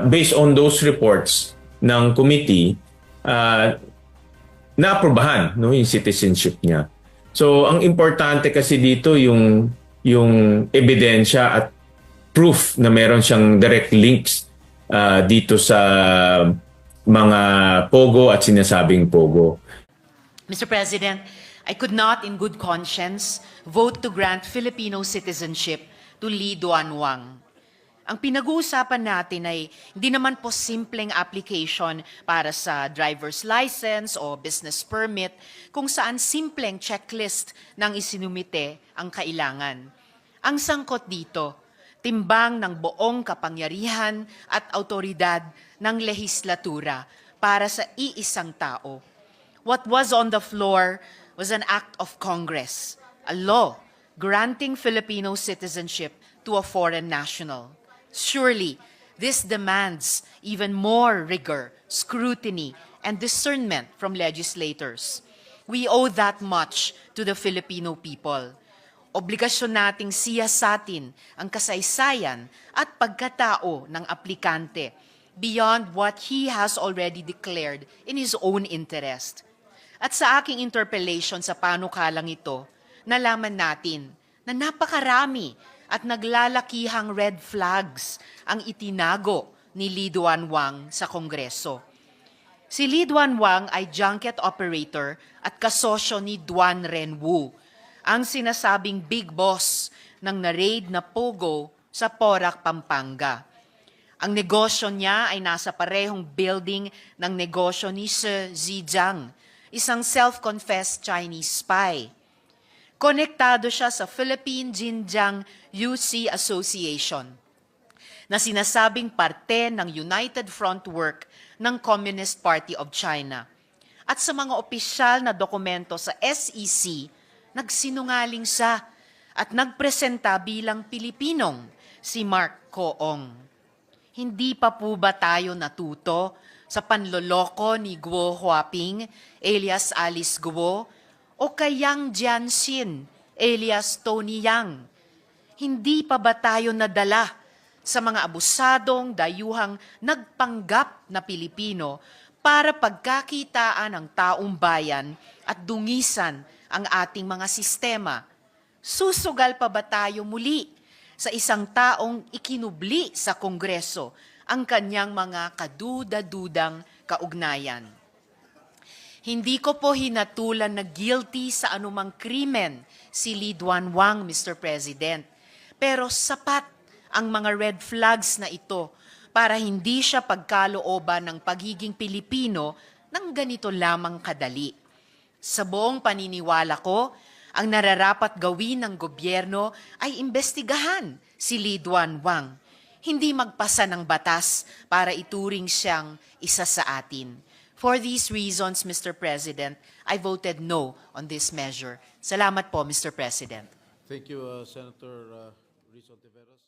Based on those reports ng committee, naaprubahan no, yung citizenship niya. So ang importante kasi dito yung ebidensya at proof na meron siyang direct links dito sa mga pogo at sinasabing pogo. Mr. President, I could not in good conscience vote to grant Filipino citizenship to Lee Duan Wang. Ang pinag-uusapan natin ay hindi naman po simpleng application para sa driver's license o business permit kung saan simpleng checklist ng isinumite ang kailangan. Ang sangkot dito, timbang ng buong kapangyarihan at autoridad ng lehislatura para sa iisang tao. What was on the floor was an act of Congress, a law granting Filipino citizenship to a foreign national. Surely, this demands even more rigor, scrutiny, and discernment from legislators. We owe that much to the Filipino people. Obligasyon nating siyasatin ang kasaysayan at pagkatao ng aplikante beyond what he has already declared in his own interest. At sa aking interpellation sa panukalang ito, nalaman natin na napakarami at naglalakihang red flags ang itinago ni Lee Duan Wang sa Kongreso. Si Lee Duan Wang ay junket operator at kasosyo ni Duan Renwu, ang sinasabing big boss ng na-raid na Pogo sa Porac, Pampanga. Ang negosyo niya ay nasa parehong building ng negosyo ni Shi Zhejiang, isang self-confessed Chinese spy. Konektado siya sa Philippine Xinjiang UC Association na sinasabing parte ng United Front Work ng Communist Party of China. At sa mga opisyal na dokumento sa SEC, nagsinungaling siya at nagpresenta bilang Pilipinong si Mark Coong. Hindi pa po ba tayo natuto sa panloloko ni Guo Huaping, alias Alice Guo, o kay Yang Jianxin, alias Tony Yang? Hindi pa ba tayo nadala sa mga abusadong dayuhang nagpanggap na Pilipino para pagkakitaan ng taong bayan at dungisan ang ating mga sistema? Susugal pa ba tayo muli sa isang taong ikinubli sa Kongreso ang kanyang mga kaduda-dudang kaugnayan? Hindi ko po hinatulan na guilty sa anumang krimen si Lee Duan Wang, Mr. President. Pero sapat ang mga red flags na ito para hindi siya pagkalooban ng pagiging Pilipino ng ganito lamang kadali. Sa buong paniniwala ko, ang nararapat gawin ng gobyerno ay imbestigahan si Lee Duan Wang, hindi magpasa ng batas para ituring siyang isa sa atin. For these reasons, Mr. President, I voted no on this measure. Salamat po, Mr. President. Thank you, Senator Rizzo Ontiveros.